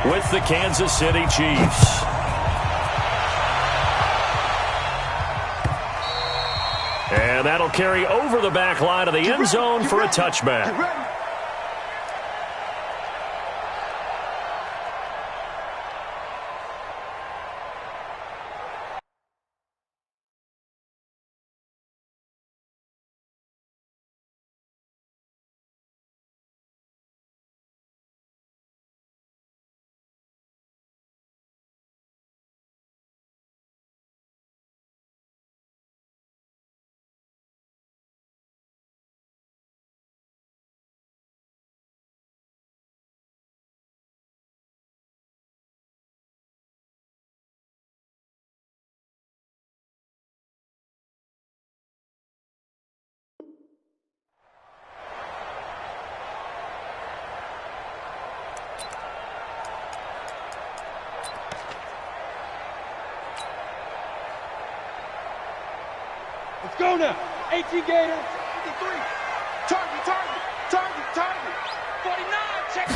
with the Kansas City Chiefs. And that'll carry over the back line of the end zone for a touchback. Let's go now. 18 Gators. 53. Target. 49. Check.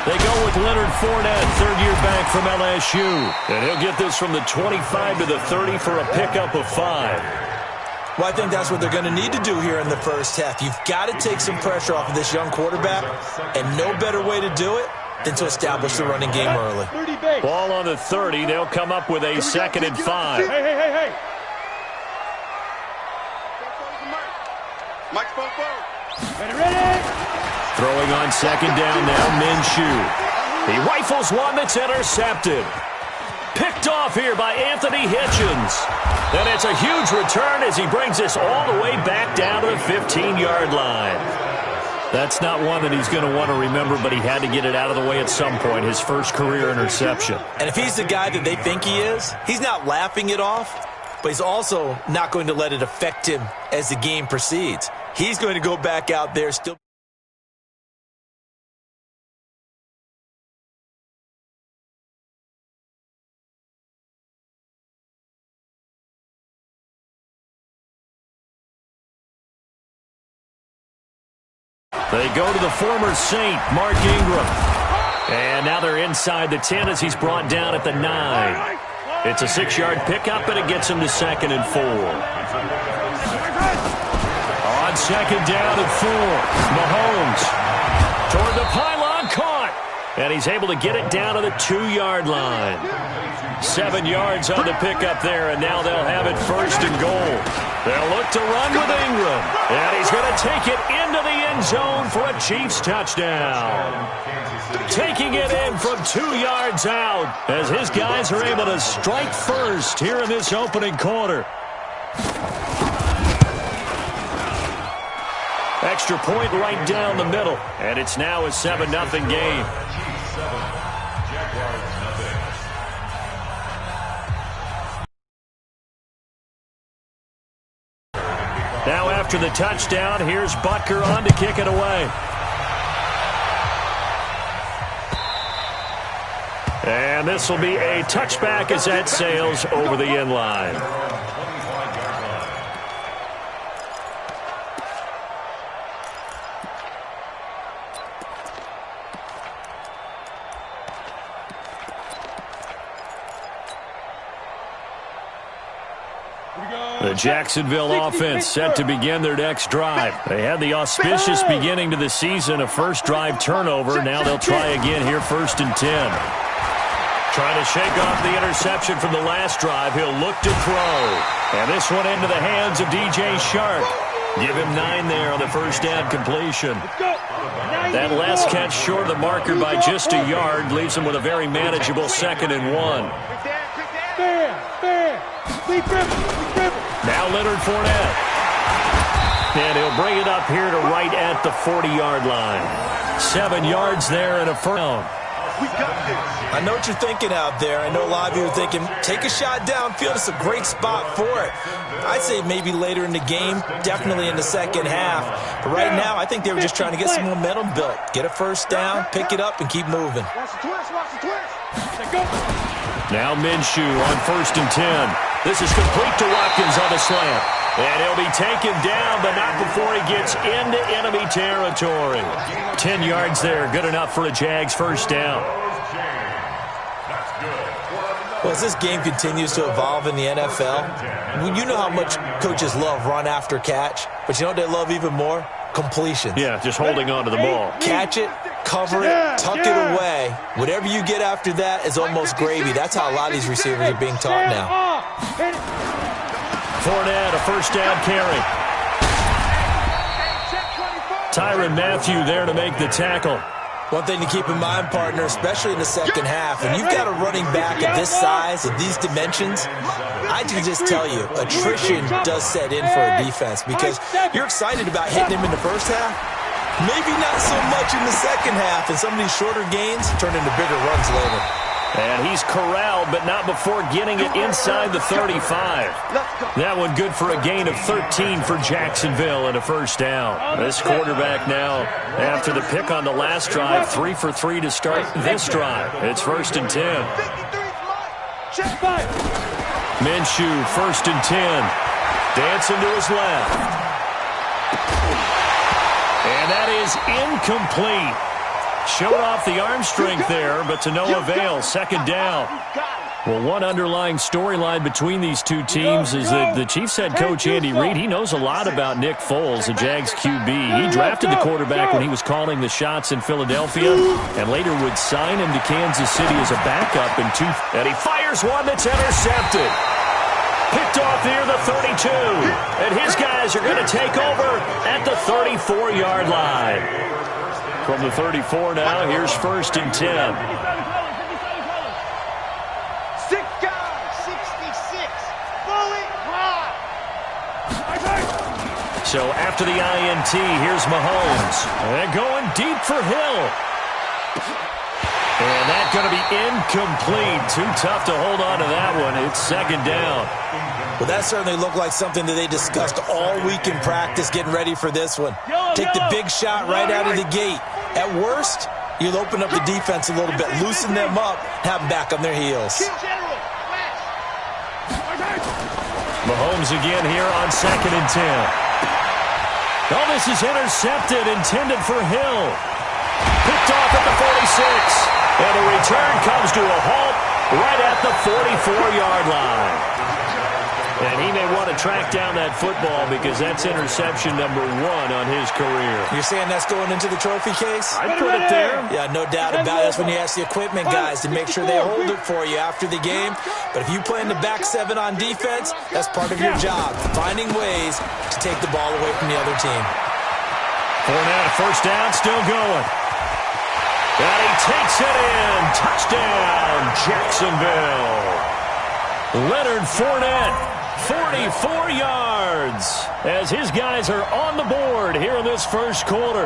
They go with Leonard Fournette, third-year back from LSU. And he'll get this from the 25 to the 30 for a pickup of 5. Well, I think that's what they're going to need to do here in the first half. You've got to take some pressure off of this young quarterback, and no better way to do it than to establish the running game early. Ball on the 30. They'll come up with a 2nd and 5. Hey. Mike's phone forward. Ready. Throwing on 2nd down now, Minshew. He rifles one that's intercepted. Picked off here by Anthony Hitchens. And it's a huge return as he brings this all the way back down to the 15-yard line. That's not one that he's going to want to remember, but he had to get it out of the way at some point, his first career interception. And if he's the guy that they think he is, he's not laughing it off, but he's also not going to let it affect him as the game proceeds. He's going to go back out there still. They go to the former Saint, Mark Ingram. And now they're inside the 10 as he's brought down at the 9. It's a 6-yard pickup, and it gets him to 2nd and 4. On 2nd down and 4, Mahomes toward the pylon, caught. And he's able to get it down to the 2-yard line. 7 yards on the pickup there, and now they'll have it 1st and goal. They'll look to run with Ingram. And he's going to take it into the end zone for a Chiefs touchdown. Taking it in from 2 yards out as his guys are able to strike first here in this opening quarter. Extra point right down the middle. And it's now a 7-0 game. Now after the touchdown, here's Butker on to kick it away. And this will be a touchback as that sails over the end line. The Jacksonville offense set to begin their next drive. They had the auspicious beginning to the season, a first drive turnover. Now they'll try again here, 1st and 10. Trying to shake off the interception from the last drive. He'll look to throw. And this one into the hands of DJ Shark. Give him 9 there on the first down completion. That last catch short of the marker by just a yard leaves him with a very manageable 2nd and 1. Now Leonard Fournette. And he'll bring it up here to right at the 40-yard line. 7 yards there and a first down. I know what you're thinking out there. I know a lot of you are thinking, take a shot downfield. It's a great spot for it. I'd say maybe later in the game, definitely in the second half. But right now, I think they were just trying to get some momentum built. Get a first down, pick it up, and keep moving. Now Minshew on 1st and 10. This is complete to Watkins on the slant. And he'll be taken down, but not before he gets into enemy territory. 10 yards there, good enough for a Jags first down. Well, as this game continues to evolve in the NFL, you know how much coaches love run after catch, but you know what they love even more? Completions. Yeah, just holding on to the ball. Catch it, cover it, tuck it away. Whatever you get after that is almost gravy. That's how a lot of these receivers are being taught now. Fournette, a first down carry. Tyrann Mathieu there to make the tackle. One thing to keep in mind, partner, especially in the second half, when you've got a running back of this size, of these dimensions, I can just tell you, attrition does set in for a defense because you're excited about hitting him in the first half. Maybe not so much in the second half, and some of these shorter gains turn into bigger runs later. And he's corralled, but not before getting it inside the 35. That one good for a gain of 13 for Jacksonville and a first down. This quarterback now, after the pick on the last drive, 3 for 3 to start this drive. It's 1st and 10. Minshew, 1st and 10. Dancing to his left. And that is incomplete. Showed off the arm strength there, but to no avail. 2nd down. Well, one underlying storyline between these two teams is that the Chiefs head coach Andy Reid, he knows a lot about Nick Foles, the Jags QB. He drafted the quarterback when he was calling the shots in Philadelphia and later would sign him to Kansas City as a backup in and he fires one that's intercepted. Picked off near the 32. And his guys are going to take over at the 34-yard line. From the 34 now, here's 1st and 10. 6 guys, 66. Fully high. So after the INT, here's Mahomes. And going deep for Hill. And that's going to be incomplete. Too tough to hold on to that one. It's 2nd down. Well, that certainly looked like something that they discussed all week in practice getting ready for this one. Take the big shot right out of the gate. At worst, you'll open up the defense a little bit, loosen them up, have them back on their heels. Mahomes again here on 2nd and 10. Oh, this is intercepted, intended for Hill. Picked off at the 46. And the return comes to a halt right at the 44-yard line. And he may want to track down that football because that's interception number 1 on his career. You're saying that's going into the trophy case? I'd put it there. Yeah, no doubt about it. That's when you ask the equipment guys to make sure they hold it for you after the game. But if you play in the back 7 on defense, that's part of your job, finding ways to take the ball away from the other team. Fournette, first down, still going. And he takes it in. Touchdown, Jacksonville. Leonard Fournette. 44 yards as his guys are on the board here in this first quarter.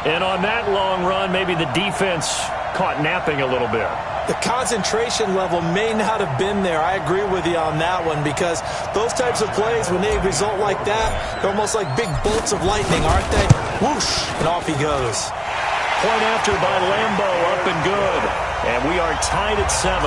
And on that long run, maybe the defense caught napping a little bit. The concentration level may not have been there. I agree with you on that one because those types of plays, when they result like that, they're almost like big bolts of lightning, aren't they? Whoosh, and off he goes. Point after by Lambo, up and good. And we are tied at 7.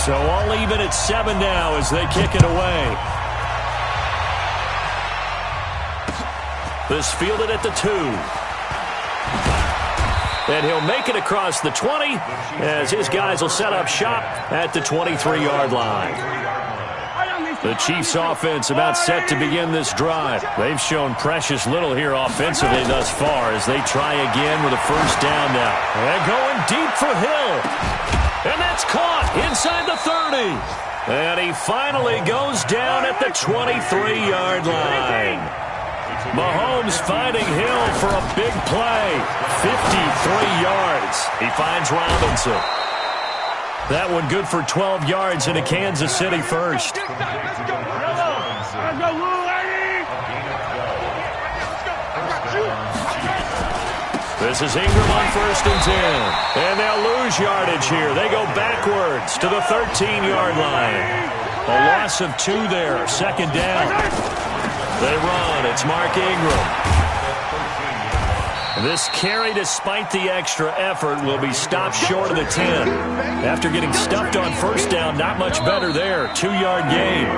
So all even at 7 now as they kick it away. This fielded at the 2. And he'll make it across the 20 as his guys will set up shop at the 23-yard line. The Chiefs offense about set to begin this drive. They've shown precious little here offensively thus far as they try again with a first down now. And going deep for Hill. And that's caught inside the 30. And he finally goes down at the 23-yard line. Mahomes finding Hill for a big play. 53 yards. He finds Robinson. That one good for 12 yards in a Kansas City first. This is Ingram on 1st and 10. And they'll lose yardage here. They go backwards to the 13-yard line. A loss of 2 there. 2nd down. They run. It's Mark Ingram. This carry, despite the extra effort, will be stopped short of the 10. After getting stuffed on first down, not much better there. 2-yard gain.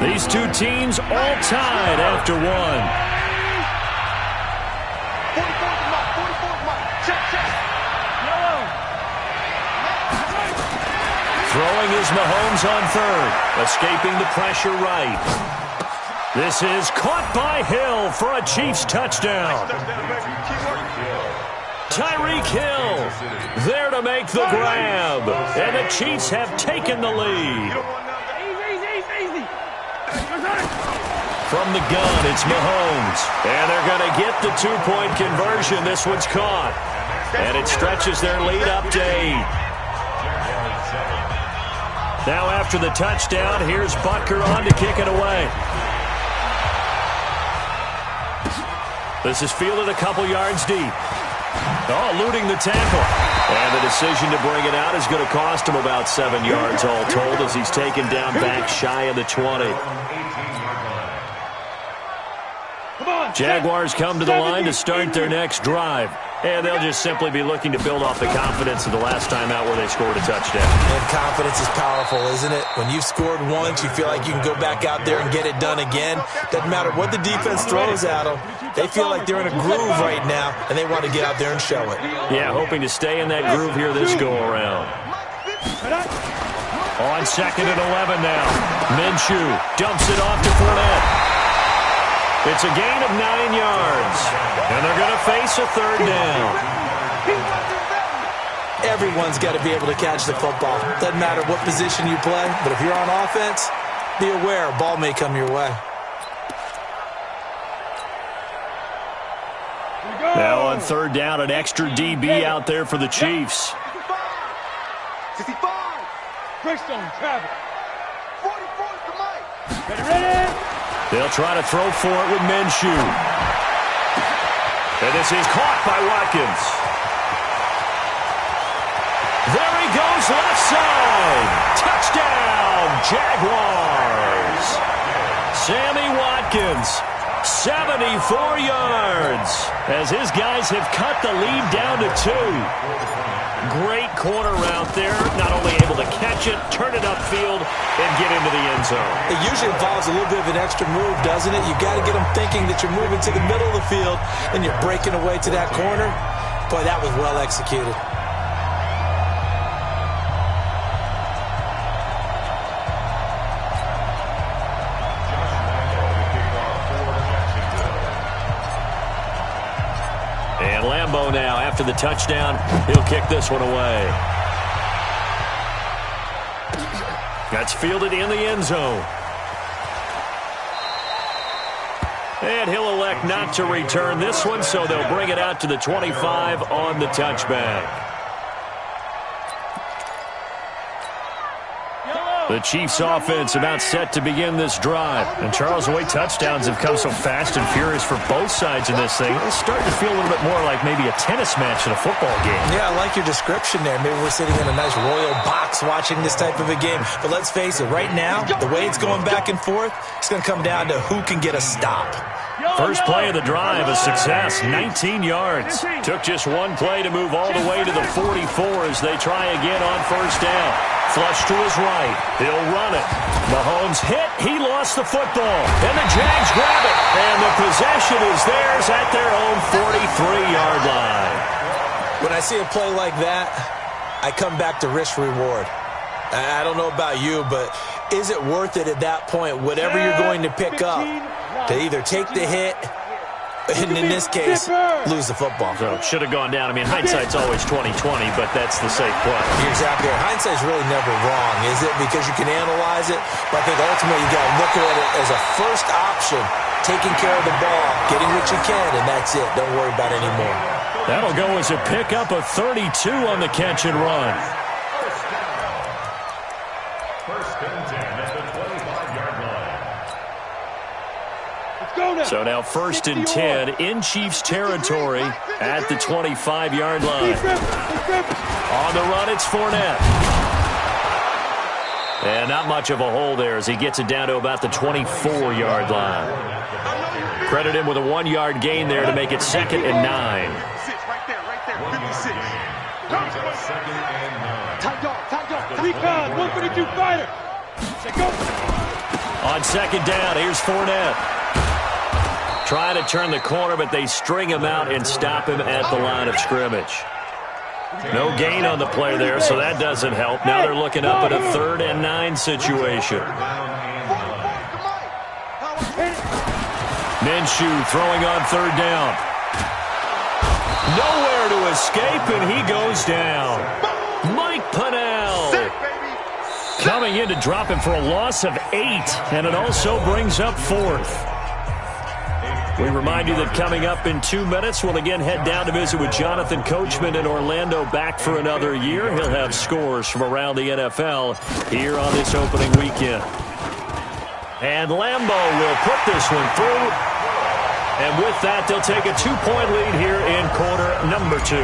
These two teams all tied after one. Throwing is Mahomes on third. Escaping the pressure right. This is caught by Hill for a Chiefs touchdown. Tyreek Hill there to make the grab. And the Chiefs have taken the lead. From the gun, it's Mahomes. And they're going to get the two-point conversion. This one's caught. And it stretches their lead up to 8. Now after the touchdown, here's Butker on to kick it away. This is fielded a couple yards deep. Oh, eluding the tackle. And the decision to bring it out is going to cost him about 7 yards all told as he's taken down back shy of the 20. Jaguars come to the line to start their next drive. And they'll just simply be looking to build off the confidence of the last time out where they scored a touchdown. And confidence is powerful, isn't it? When you've scored once, you feel like you can go back out there and get it done again. Doesn't matter what the defense throws at them. They feel like they're in a groove right now, and they want to get out there and show it. Yeah, hoping to stay in that groove here this go-around. On 2nd and 11 now. Minshew dumps it off to Fournette. It's a gain of 9 yards, and they're going to face a third down. Everyone's got to be able to catch the football. Doesn't matter what position you play, but if you're on offense, be aware a ball may come your way. Now on third down, an extra DB out there for the Chiefs. 65. Brickstone, travel. 44 to Mike. Ready? They'll try to throw for it with Minshew. And this is caught by Watkins. There he goes, left side. Touchdown, Jaguars. Sammy Watkins, 74 yards, as his guys have cut the lead down to 2. Great corner route there, not only able to catch it, turn it upfield, and get into the end zone. It usually involves a little bit of an extra move, doesn't it? You got to get them thinking that you're moving to the middle of the field and you're breaking away to that corner. Boy, that was well executed. And Lambeau now, after the touchdown, he'll kick this one away. That's fielded in the end zone. And he'll elect not to return this one, so they'll bring it out to the 25 on the touchback. The Chiefs offense about set to begin this drive. And Charles, the way touchdowns have come so fast and furious for both sides in this thing, it's starting to feel a little bit more like maybe a tennis match in a football game. Yeah, I like your description there. Maybe we're sitting in a nice royal box watching this type of a game. But let's face it, right now, the way it's going back and forth, it's going to come down to who can get a stop. First play of the drive, a success, 19 yards. Took just one play to move all the way to the 44 as they try again on first down. Flush to his right. He'll run it. Mahomes hit. He lost the football. And the Jags grab it. And the possession is theirs at their own 43-yard line. When I see a play like that, I come back to risk-reward. I don't know about you, but is it worth it at that point, whatever you're going to pick up, to either take the hit, and in this case, lose the football? So should have gone down. I mean, hindsight's always 20/20, but that's the safe play. You're exactly right. Hindsight's really never wrong, is it? Because you can analyze it, but I think ultimately you got to look at it as a first option, taking care of the ball, getting what you can, and that's it. Don't worry about it anymore. That'll go as a pickup of 32 on the catch and run. So now 1st and 10 in Chiefs territory at the 25-yard line. On the run, it's Fournette. And not much of a hole there as he gets it down to about the 24-yard line. Credit him with a 1-yard gain there to make it 2nd and 9. Right there, 56. Recon, 152 fighter. Go. On 2nd down, here's Fournette. Trying to turn the corner, but they string him out and stop him at the line of scrimmage. No gain on the play there, so that doesn't help. Now they're looking up at a 3rd and 9 situation. Minshew throwing on 3rd down. Nowhere to escape, and he goes down. Mike Pennell coming in to drop him for a loss of 8, and it also brings up 4th. We remind you that coming up in 2 minutes, we'll again head down to visit with Jonathan Coachman in Orlando, back for another year. He'll have scores from around the NFL here on this opening weekend. And Lambeau will put this one through. And with that, they'll take a 2-point lead here in quarter number 2.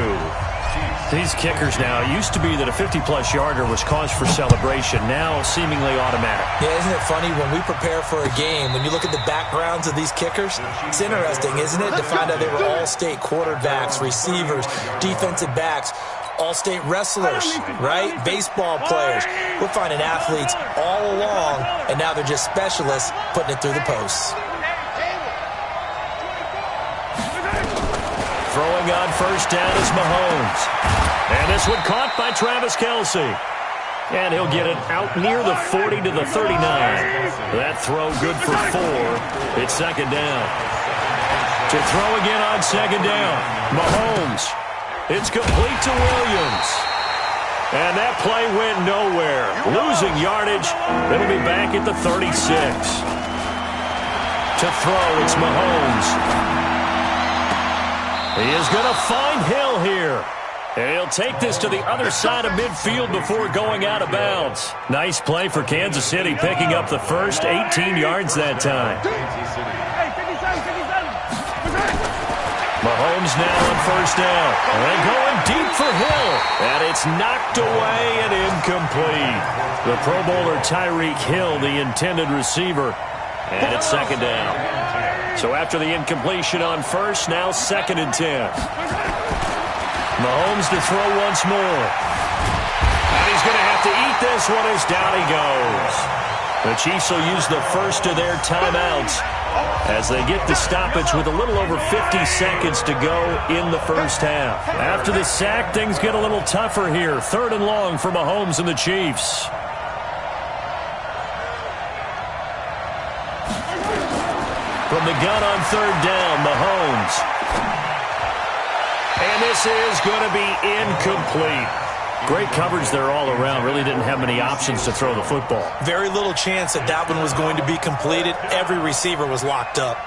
These kickers now, it used to be that a 50-plus yarder was cause for celebration, now seemingly automatic. Yeah, isn't it funny when we prepare for a game, when you look at the backgrounds of these kickers, it's interesting, isn't it, to find out they were all-state quarterbacks, receivers, defensive backs, all-state wrestlers, right? Baseball players. We're finding athletes all along, and now they're just specialists putting it through the posts. Throwing on 1st down is Mahomes. And this one caught by Travis Kelce. And he'll get it out near the 40 to the 39. That throw good for 4. It's 2nd down. To throw again on 2nd down. Mahomes. It's complete to Williams. And that play went nowhere. Losing yardage. It'll be back at the 36. To throw, it's Mahomes. He is going to find Hill here. And he'll take this to the other side of midfield before going out of bounds. Nice play for Kansas City, picking up the first 18 yards that time. Mahomes now on 1st down. And going deep for Hill. And it's knocked away and incomplete. The Pro Bowler Tyreek Hill, the intended receiver. And it's 2nd down. So after the incompletion on 1st, now 2nd and 10. Mahomes to throw once more. And he's going to have to eat this one as down he goes. The Chiefs will use the first of their timeouts as they get the stoppage with a little over 50 seconds to go in the first half. After the sack, things get a little tougher here. 3rd and long for Mahomes and the Chiefs. From the gun on 3rd down, Mahomes. And this is going to be incomplete. Great coverage there all around. Really didn't have many options to throw the football. Very little chance that one was going to be completed. Every receiver was locked up.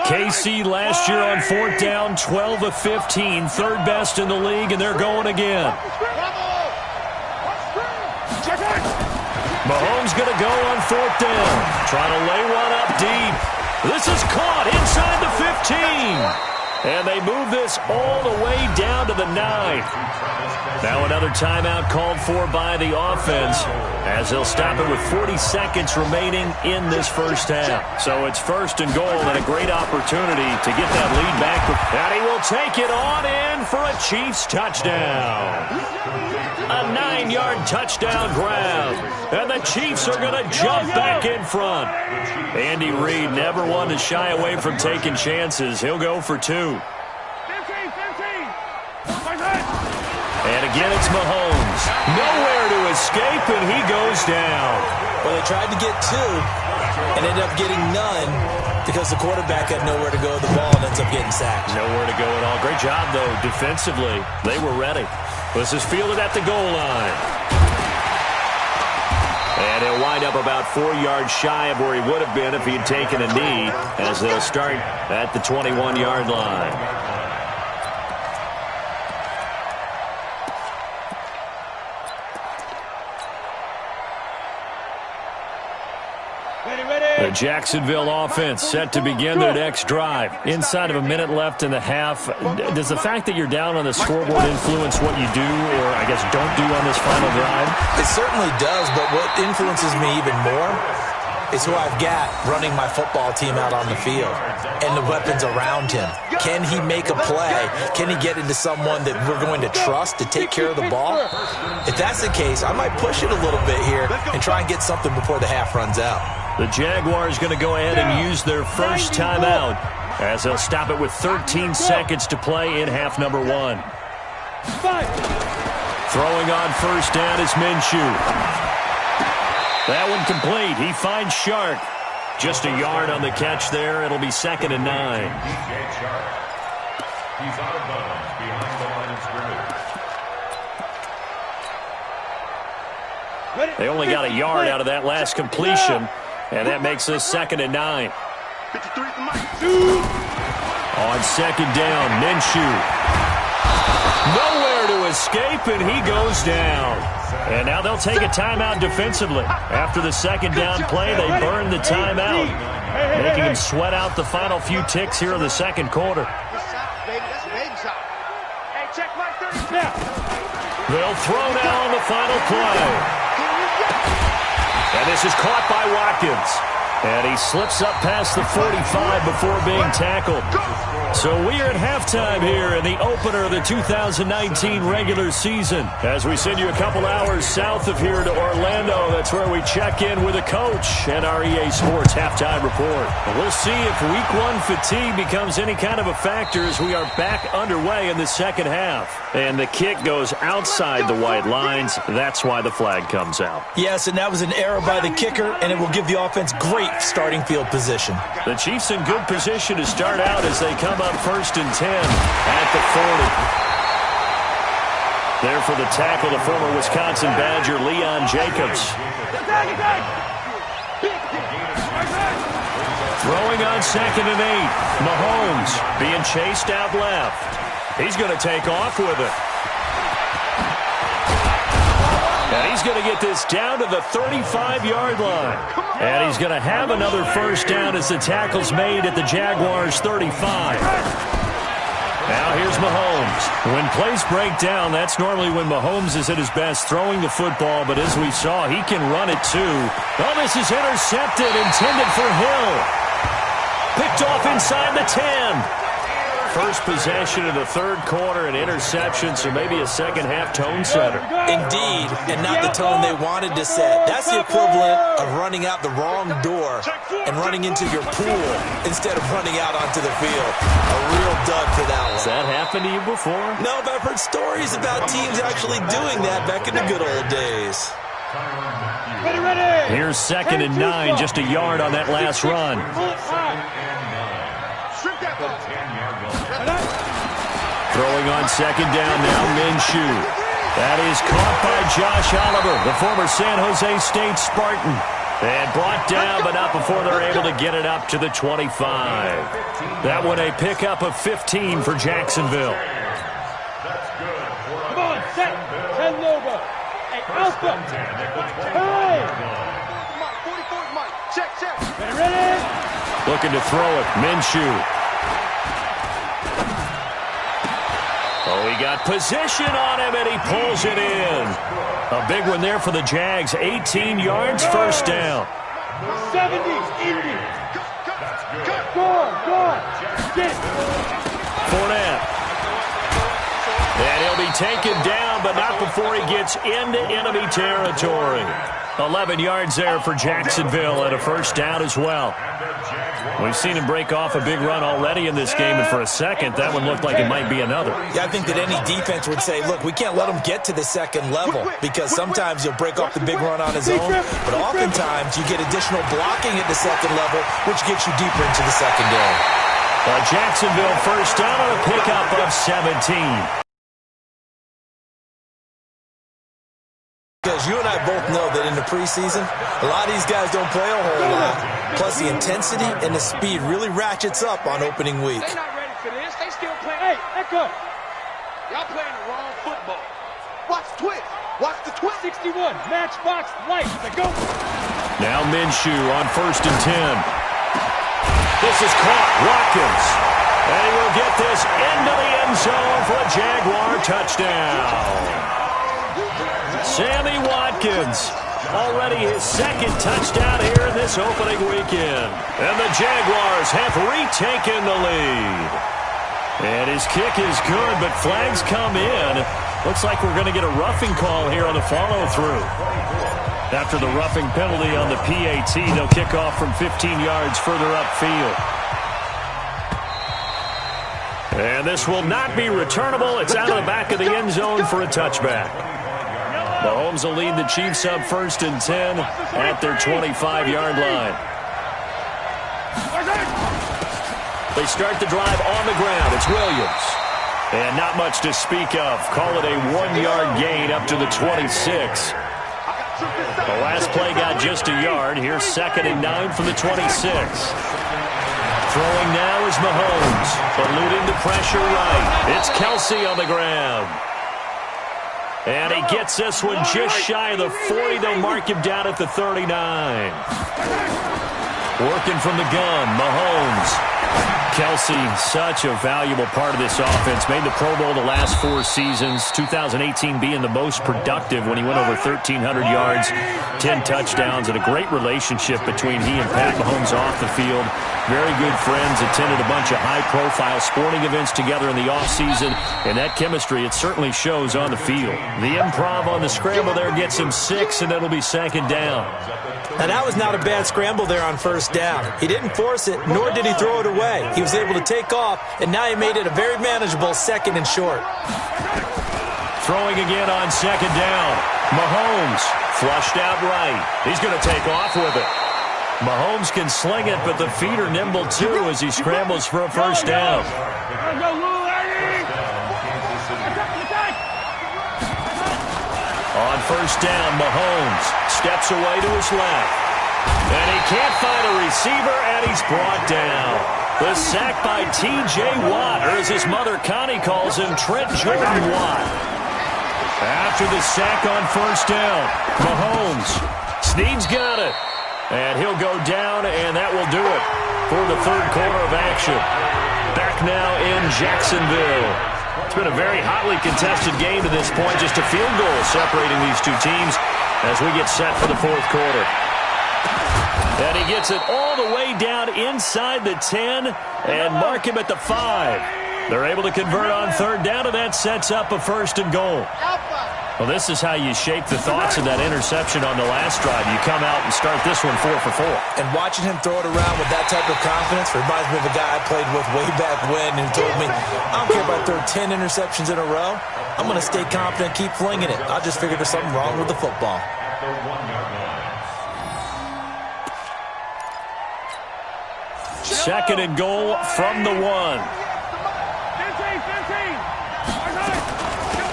KC last year on 4th down, 12 of 15, 3rd best in the league, and they're going again. Mahomes going to go on 4th down. Trying to lay one up deep. This is caught inside the 15. And they move this all the way down to the 9. Now another timeout called for by the offense as they'll stop it with 40 seconds remaining in this first half. So it's 1st and goal and a great opportunity to get that lead back. And he will take it on in for a Chiefs touchdown. A 9-yard touchdown grab. And the Chiefs are going to jump back in front. Andy Reid never one to shy away from taking chances. He'll go for 2. And again, it's Mahomes. Nowhere to escape, and he goes down. Well, they tried to get 2 and ended up getting none because the quarterback had nowhere to go with the ball and ends up getting sacked. Nowhere to go at all. Great job, though, defensively. They were ready. This is fielded at the goal line. And he'll wind up about 4 yards shy of where he would have been if he had taken a knee as they'll start at the 21-yard line. The Jacksonville offense set to begin their next drive. Inside of a minute left in the half, does the fact that you're down on the scoreboard influence what you do, or I guess don't do on this final drive? It certainly does, but what influences me even more is who I've got running my football team out on the field and the weapons around him. Can he make a play? Can he get into someone that we're going to trust to take care of the ball? If that's the case, I might push it a little bit here and try and get something before the half runs out. The Jaguars going to go ahead and use their first timeout as they'll stop it with 13 seconds to play in half number 1. Throwing on first down is Minshew. That one complete. He finds Shark. Just a yard on the catch there. It'll be 2nd and 9. He's out of bounds behind the line of scrimmage. They only got a yard out of that last completion, and that makes this 2nd and 9. On 2nd down, Minshew. Nowhere to escape, and he goes down. And now they'll take a timeout defensively. After the 2nd down play, they burn the timeout, making him sweat out the final few ticks here in the 2nd quarter. They'll throw now on the final play. And this is caught by Watkins. And he slips up past the 45 before being tackled. So we are at halftime here in the opener of the 2019 regular season. As we send you a couple hours south of here to Orlando, that's where we check in with a coach and our EA Sports halftime report. And we'll see if week 1 fatigue becomes any kind of a factor as we are back underway in the 2nd half. And the kick goes outside the white lines. That's why the flag comes out. Yes, and that was an error by the kicker, and it will give the offense great starting field position. The Chiefs in good position to start out as they come up 1st and 10 at the 40. There for the tackle, the former Wisconsin Badger, Leon Jacobs. Throwing on 2nd and 8. Mahomes being chased out left. He's going to take off with it. And he's going to get this down to the 35-yard line. And he's going to have another first down as the tackle's made at the Jaguars' 35. Now here's Mahomes. When plays break down, that's normally when Mahomes is at his best throwing the football. But as we saw, he can run it too. Oh, this is intercepted, intended for Hill. Picked off inside the 10. First possession of the 3rd quarter, an interception, so maybe a 2nd half tone setter. Indeed, and not the tone they wanted to set. That's the equivalent of running out the wrong door and running into your pool instead of running out onto the field. A real dud for that one. Has that happened to you before? No, but I've heard stories about teams actually doing that back in the good old days. Here's 2nd and 9, just a yard on that last run. Throwing on 2nd down now, Minshew. That is caught by Josh Oliver, the former San Jose State Spartan. And brought down, but not before they're able to get it up to the 25. That one a pickup of 15 for Jacksonville. Come on, set. 10 logo. Hey, Alpha. Hey. Come on, 44's Mike. Check. Ready? Looking to throw it, Minshew. Oh, he got position on him, and he pulls it in. A big one there for the Jags. 18 yards, first down. 70s, Indy. Go on. Get it. Fournette. And he'll be taken down, but not before he gets into enemy territory. 11 yards there for Jacksonville and a first down as well. We've seen him break off a big run already in this game, and for a second, that one looked like it might be another. Yeah, I think that any defense would say, look, we can't let him get to the 2nd level, because sometimes he'll break off the big run on his own, but oftentimes you get additional blocking at the 2nd level, which gets you deeper into the secondary. Jacksonville first down on a pickup of 17. Because you and I both know that in the preseason, a lot of these guys don't play a whole lot. Plus, the intensity and the speed really ratchets up on opening week. They're not ready for this. They still play. Hey, Echo. Y'all playing the wrong football. Watch the twist. Watch the twist. 61, matchbox light. Let's go. Now Minshew on 1st and 10. This is caught. Watkins. And he will get this into the end zone for a Jaguar touchdown. Sammy Watkins. Already his 2nd touchdown here in this opening weekend. And the Jaguars have retaken the lead. And his kick is good, but flags come in. Looks like we're going to get a roughing call here on the follow-through. After the roughing penalty on the PAT, they'll kick off from 15 yards further upfield. And this will not be returnable. It's out of the back of the end zone for a touchback. Mahomes will lead the Chiefs up 1st and 10 at their 25-yard line. They start the drive on the ground. It's Williams. And not much to speak of. Call it a 1-yard gain up to the 26. The last play got just a yard. Here's 2nd and 9 from the 26. Throwing now is Mahomes. Eluding the pressure right. It's Kelsey on the ground. And he gets this one just shy of the 40. They'll mark him down at the 39. Working from the gun, Mahomes. Kelsey, such a valuable part of this offense. Made the Pro Bowl the last 4 seasons. 2018 being the most productive when he went over 1,300 yards, 10 touchdowns, and a great relationship between he and Pat Mahomes off the field. Very good friends, attended a bunch of high-profile sporting events together in the offseason, and that chemistry, it certainly shows on the field. The improv on the scramble there gets him 6, and it'll be 2nd down. Now, that was not a bad scramble there on 1st down. He didn't force it, nor did he throw it away. He was able to take off, and now he made it a very manageable 2nd and short. Throwing again on 2nd down. Mahomes flushed out right. He's going to take off with it. Mahomes can sling it, but the feet are nimble too as he scrambles for a 1st down. On 1st down, Mahomes steps away to his left. And he can't find a receiver, and he's brought down. The sack by T.J. Watt, or as his mother Connie calls him, Trent Jordan Watt. After the sack on 1st down, Mahomes. Snead's got it. And he'll go down, and that will do it for the 3rd quarter of action. Back now in Jacksonville. It's been a very hotly contested game to this point. Just a field goal separating these two teams as we get set for the 4th quarter. And he gets it all the way down inside the 10 and mark him at the 5. They're able to convert on 3rd down, and that sets up a 1st and goal. Well, this is how you shake the thoughts of that interception on the last drive. You come out and start this one 4 for 4. And watching him throw it around with that type of confidence reminds me of a guy I played with way back when who told me, I don't care if I throw 10 interceptions in a row. I'm going to stay confident, keep flinging it. I just figured there's something wrong with the football. Second and goal from the 1.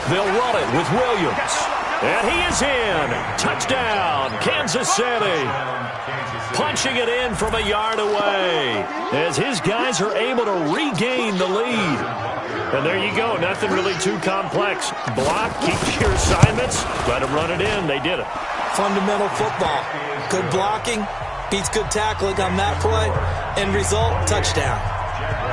They'll run it with Williams. And he is in. Touchdown, Kansas City. Punching it in from a yard away as his guys are able to regain the lead. And there you go. Nothing really too complex. Block, keep your assignments, let them run it in. They did it. Fundamental football. Good blocking beats good tackling on that play. End result, touchdown.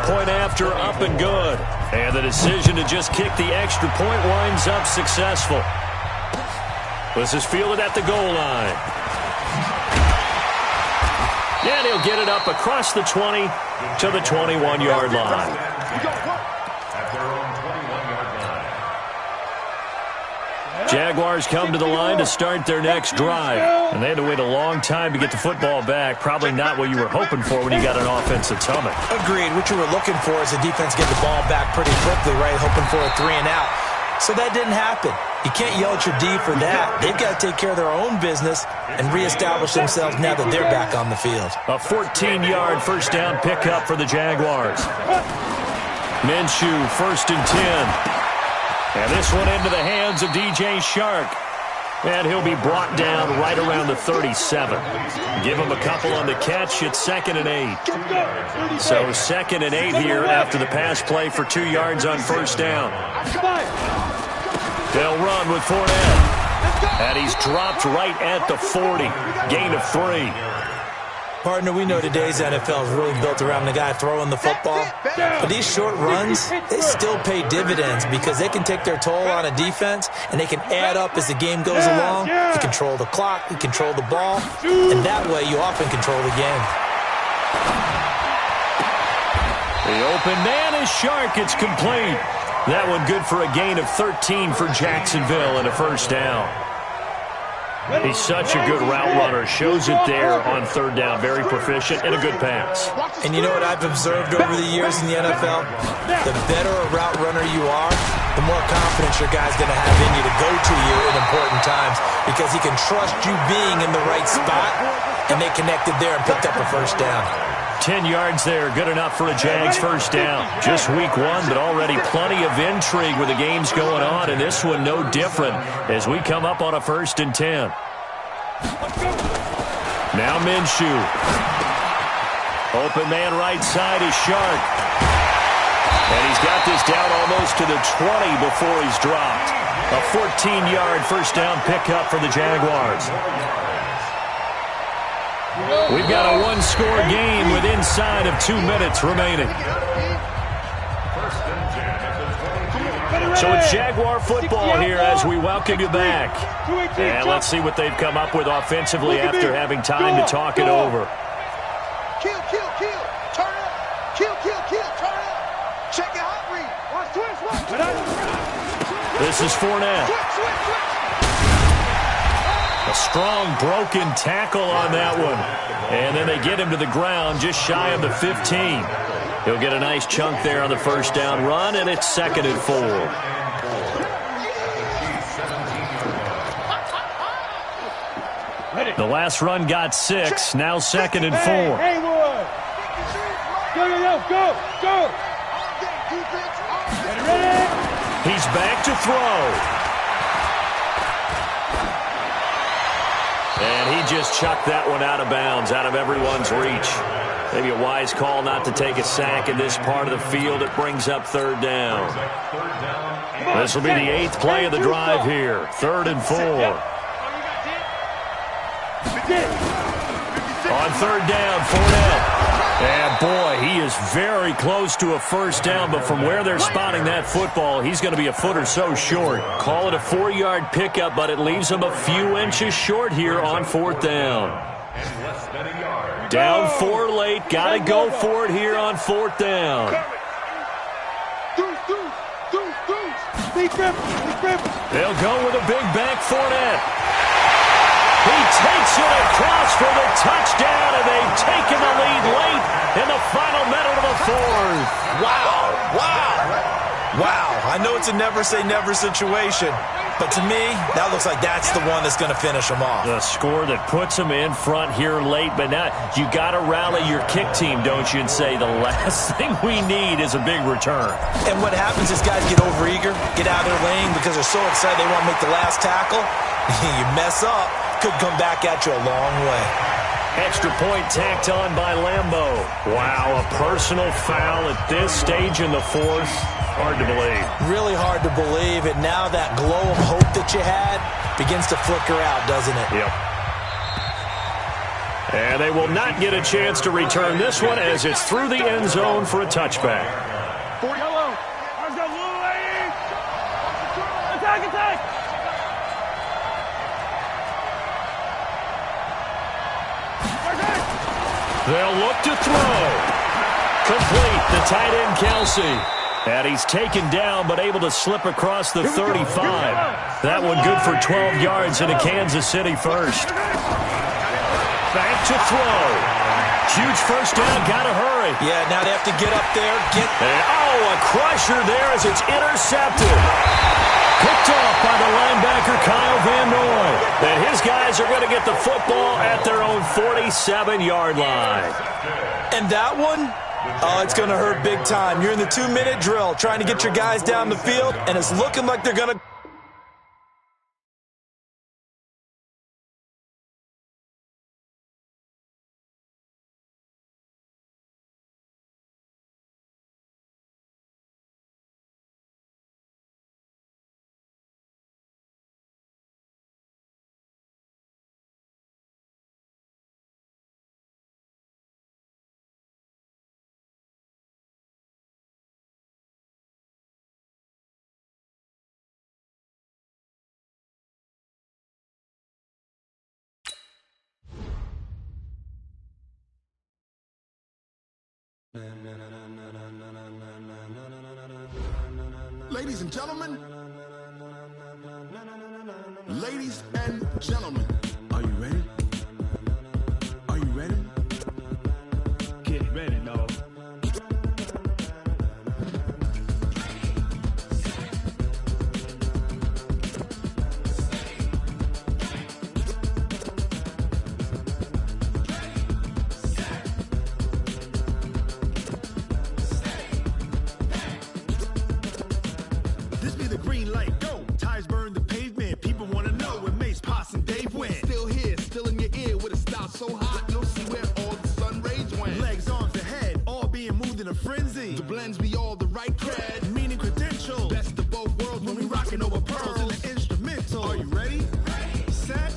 Point after, up and good. And the decision to just kick the extra point winds up successful. This is fielded at the goal line. And he'll get it up across the 20 to the 21-yard line. Jaguars come to the line to start their next drive. And they had to wait a long time to get the football back. Probably not what you were hoping for when you got an offensive tummy. Agreed. What you were looking for is the defense get the ball back pretty quickly, right? Hoping for a 3 and out. So that didn't happen. You can't yell at your D for that. They've got to take care of their own business and reestablish themselves now that they're back on the field. A 14-yard first down pickup for the Jaguars. Minshew, 1st and 10. And this one into the hands of DJ Shark. And he'll be brought down right around the 37. Give him a couple on the catch. It's 2nd and 8. So 2nd and 8 here after the pass play for 2 yards on first down. They'll run with Fournette. And he's dropped right at the 40. Gain of 3. Partner, we know today's NFL is really built around the guy throwing the football. But these short runs, they still pay dividends because they can take their toll on a defense and they can add up as the game goes along. You control the clock, you control the ball, and that way you often control the game. The open man is Shark. It's complete. That one good for a gain of 13 for Jacksonville and a first down. He's such a good route runner. Shows it there on third down. Very proficient and a good pass. And you know what I've observed over the years in the NFL? The better a route runner you are, the more confidence your guy's going to have in you to go to you in important times because he can trust you being in the right spot, and they connected there and picked up a first down. 10 yards there, good enough for a Jags first down. Just week 1, but already plenty of intrigue with the games going on, and this one no different as we come up on a 1st and 10. Now Minshew. Open man right side is Shark. And he's got this down almost to the 20 before he's dropped. A 14-yard first down pickup for the Jaguars. We've got a one-score game with inside of 2 minutes remaining. So it's Jaguar football here as we welcome you back. And let's see what they've come up with offensively after having time to talk it over. Kill, kill, kill. Turn up. Kill, kill, kill. Turn up. Check your hot read. Watch, switch. This is Fournette. Switch. A strong broken tackle on that one. And then they get him to the ground just shy of the 15. He'll get a nice chunk there on the first down run, and it's 2nd and 4. The last run got 6. Now 2nd and 4. Haywood. Go. Ready? He's back to throw. And he just chucked that one out of bounds, out of everyone's reach. Maybe a wise call not to take a sack in this part of the field. It brings up 3rd down. This will be the 8th play of the drive here. 3rd and 4. On 3rd down, Fournette. And boy, he is very close to a first down, but from where they're spotting that football, he's going to be a foot or so short. Call it a 4-yard pickup, but it leaves him a few inches short here on 4th down. Down 4 late, got to go for it here on 4th down. They'll go with a big back Fournette. He takes it across for the touchdown, and they've taken the lead late in the final minute of the 4th. Wow. I know it's a never-say-never situation, but to me, that looks like that's the one that's going to finish them off. The score that puts them in front here late, but now you got to rally your kick team, don't you, and say the last thing we need is a big return. And what happens is guys get overeager, get out of their lane because they're so excited they want to make the last tackle. You mess up, could come back at you a long way. Extra point tacked on by Lambeau. Wow, a personal foul at this stage in the 4th. Hard to believe. Really hard to believe, and now that glow of hope that you had begins to flicker out, doesn't it? Yep. And they will not get a chance to return this one as it's through the end zone for a touchback. Attack! They'll look to throw. Complete, the tight end Kelsey. And he's taken down but able to slip across the 35. That one good for 12 yards in a Kansas City first. Back to throw. Huge first down, gotta hurry. Yeah, now they have to get up there. A crusher there as it's intercepted. Picked off by the linebacker Kyle Van Noy. And his guys are going to get the football at their own 47-yard line. And that one, it's going to hurt big time. You're in the 2-minute drill trying to get your guys down the field, and it's looking like they're going to Ladies and gentlemen. Ladies and gentlemen. Are you ready? Are you ready? Get ready, dog. This be the green light, go. Tires burn the pavement. People wanna know where Mace, Poss, and Dave went. Still here, still in your ear with a style so hot, you'll see where all the sun rays went. Legs, arms, the head, all being moved in a frenzy. The blends be all the right cred, meaning credentials. Best of both worlds when we rockin' over pearls in the instrumental. Are you ready? Ready. Set.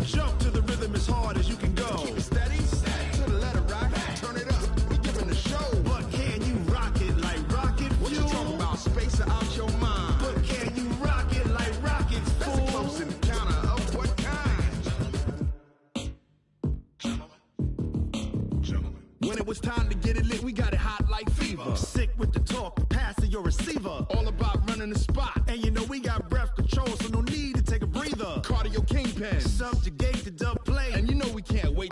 Jump to the rhythm as hard as you can go. Keep it steady. To the letter, right? Turn it up. We giving the show. But can you rock it like rocket fuel? What you talking about? Space or out your mind? But can you rock it like rockets, fool? That's a close encounter of what kind? Gentlemen. When it was time to get it lit, we got it hot like fever. Sick with the talk, pass to your receiver. All about running the spot. And you know we got breath control, so no need to take a breather. Cardio kingpin, subjugate the dub play. And you know we can't wait